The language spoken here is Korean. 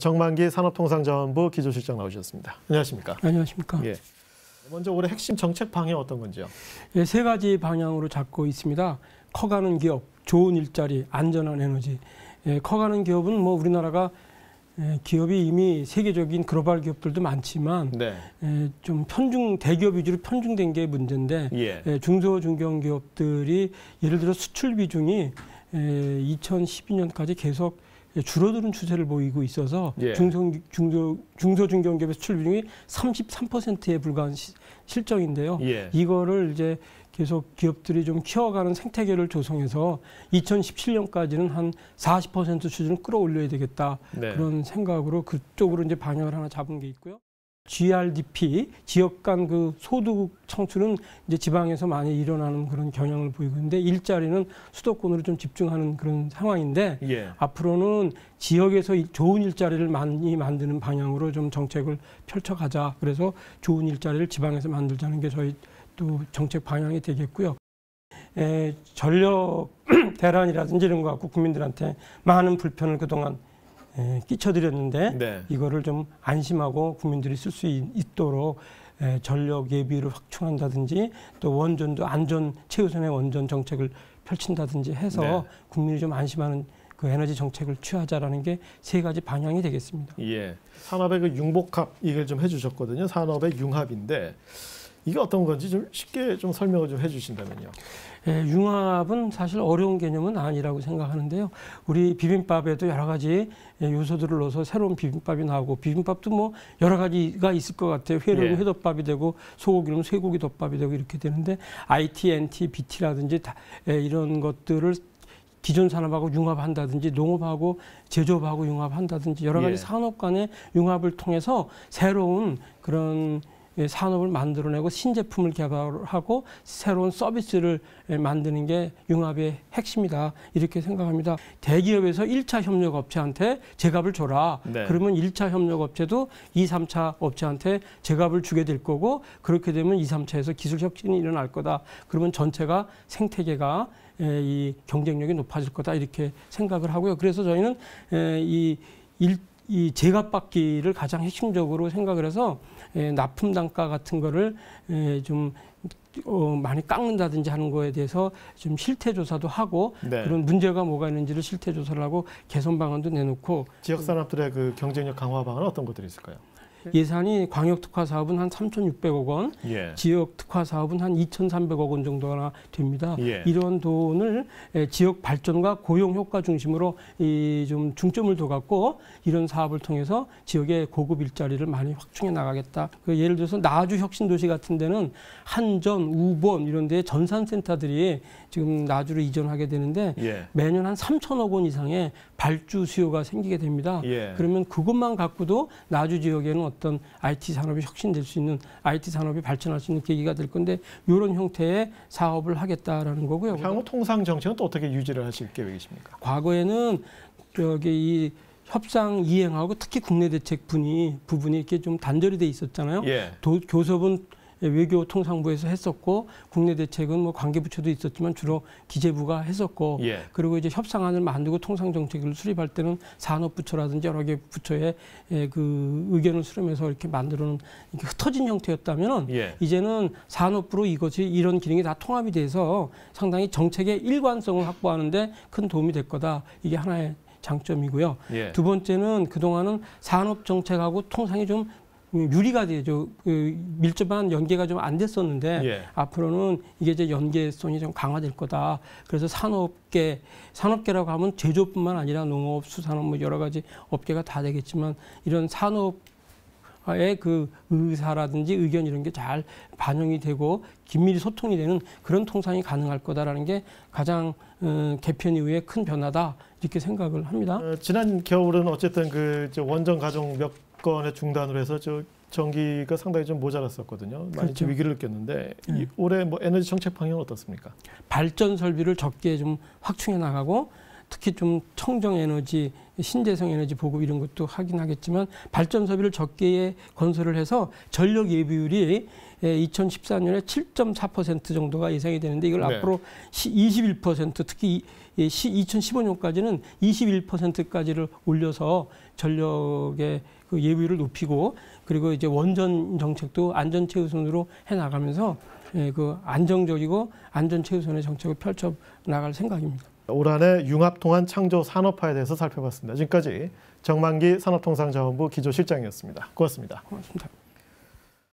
정만기 산업통상자원부 기조실장 나오셨습니다. 안녕하십니까? 안녕하십니까? 예. 먼저 올해 핵심 정책 방향 어떤 건지요? 예, 세 가지 방향으로 잡고 있습니다. 커가는 기업, 좋은 일자리, 안전한 에너지. 예, 커가는 기업은 뭐 우리나라가 기업이 이미 세계적인 글로벌 기업들도 많지만 네. 좀 대기업 위주로 편중된 게 문제인데 예. 중소 중견기업들이 예를 들어 수출 비중이 2012년까지 계속 줄어드는 추세를 보이고 있어서 예. 중소 중견기업의 수출 비중이 33%에 불과한 실정인데요. 예. 이거를 이제 계속 기업들이 좀 키워가는 생태계를 조성해서 2017년까지는 한 40% 수준을 끌어올려야 되겠다. 네. 그런 생각으로 그쪽으로 이제 방향을 하나 잡은 게 있고요. GRDP, 지역 간 그 소득 창출은 이제 지방에서 많이 일어나는 그런 경향을 보이고 있는데 일자리는 수도권으로 좀 집중하는 그런 상황인데 예. 앞으로는 지역에서 좋은 일자리를 많이 만드는 방향으로 좀 정책을 펼쳐가자. 그래서 좋은 일자리를 지방에서 만들자는 게 저희 또 정책 방향이 되겠고요. 전력 대란이라든지 이런 거 갖고 국민들한테 많은 불편을 그동안 끼쳐드렸는데 네. 이거를 좀 안심하고 국민들이 쓸 수 있도록 전력 예비를 확충한다든지 또 원전도 안전 최우선의 원전 정책을 펼친다든지 해서 네. 국민이 좀 안심하는 그 에너지 정책을 취하자라는 게 세 가지 방향이 되겠습니다. 예. 산업의 그 융복합 얘기를 좀 해주셨거든요. 산업의 융합인데 이게 어떤 건지 좀 쉽게 좀 설명을 좀 해주신다면요. 융합은 사실 어려운 개념은 아니라고 생각하는데요. 우리 비빔밥에도 여러 가지 요소들을 넣어서 새로운 비빔밥이 나오고 비빔밥도 뭐 여러 가지가 있을 것 같아요. 회는 회덮밥이 되고 소고기는 쇠고기 덮밥이 되고 이렇게 되는데 IT, NT, BT라든지 이런 것들을 기존 산업하고 융합한다든지 농업하고 제조업하고 융합한다든지 여러 가지 산업 간의 융합을 통해서 새로운 그런 산업을 만들어내고 신제품을 개발하고 새로운 서비스를 만드는 게 융합의 핵심이다. 이렇게 생각합니다. 대기업에서 1차 협력업체한테 제값을 줘라. 네. 그러면 1차 협력업체도 2, 3차 업체한테 제값을 주게 될 거고 그렇게 되면 2, 3차에서 기술 혁신이 일어날 거다. 그러면 전체가 생태계가 이 경쟁력이 높아질 거다. 이렇게 생각을 하고요. 그래서 저희는 이 제값받기를 가장 핵심적으로 생각을 해서 납품 단가 같은 거를 좀 많이 깎는다든지 하는 거에 대해서 좀 실태 조사도 하고 네. 그런 문제가 뭐가 있는지를 실태 조사를 하고 개선 방안도 내놓고 지역 산업들의 그 경쟁력 강화 방안은 어떤 것들이 있을까요? 예산이 광역 특화 사업은 한 3,600억 원, 지역 특화 사업은 한 2,300억 원 정도가 됩니다. 이런 돈을 지역 발전과 고용 효과 중심으로 좀 중점을 둬갖고 이런 사업을 통해서 지역의 고급 일자리를 많이 확충해 나가겠다. 예를 들어서 나주 혁신도시 같은 데는 한전, 우본 이런 데 전산센터들이 지금 나주로 이전하게 되는데 매년 한 3,000억 원 이상의 발주 수요가 생기게 됩니다. 그러면 그것만 갖고도 나주 지역에는 어떤 IT 산업이 혁신될 수 있는 IT 산업이 발전할 수 있는 계기가 될 건데 이런 형태의 사업을 하겠다라는 거고요. 향후 통상 정책은 또 어떻게 유지를 하실 계획이십니까? 과거에는 이 협상 이행하고 특히 국내 대책 부분이 이렇게 좀 단절이 돼 있었잖아요. 교섭은 외교통상부에서 했었고 국내 대책은 뭐 관계부처도 있었지만 주로 기재부가 했었고 그리고 이제 협상안을 만들고 통상정책을 수립할 때는 산업부처라든지 여러 개 부처의 그 의견을 수렴해서 이렇게 만들어놓은 이렇게 흩어진 형태였다면은 이제는 산업부로 이런 기능이 다 통합이 돼서 상당히 정책의 일관성을 확보하는데 큰 도움이 될 거다. 이게 하나의 장점이고요. 두 번째는 그동안은 산업정책하고 통상이 좀 유리가 되죠. 밀접한 연계가 좀 안 됐었는데 앞으로는 이게 이제 연계성이 좀 강화될 거다. 그래서 산업계라고 하면 제조뿐만 아니라 농업, 수산업 뭐 여러 가지 업계가 다 되겠지만 이런 산업의 그 의사라든지 의견 이런 게 잘 반영이 되고 긴밀히 소통이 되는 그런 통상이 가능할 거다라는 게 가장 개편 이후에 큰 변화다 이렇게 생각을 합니다. 지난 겨울은 어쨌든 그 원전 가동 몇 건의 중단으로 해서 전기가 상당히 좀 모자랐었거든요. 많이 좀 위기를 느꼈는데 올해 뭐 에너지 정책 방향은 어떻습니까? 발전 설비를 적게 좀 확충해 나가고 특히 좀 청정 에너지, 신재생 에너지 보급 이런 것도 하긴 하겠지만 발전소비를 적게 건설을 해서 전력 예비율이 2014년에 7.4% 정도가 예상이 되는데 이걸 네. 앞으로 21% 특히 2015년까지는 21%까지를 올려서 전력의 그 예비율을 높이고 그리고 이제 원전 정책도 안전 최우선으로 해 나가면서 그 안정적이고 안전 최우선의 정책을 펼쳐 나갈 생각입니다. 올 한해 융합통한 창조 산업화에 대해서 살펴봤습니다. 지금까지 정만기 산업통상자원부 기조실장이었습니다. 고맙습니다. 고맙습니다.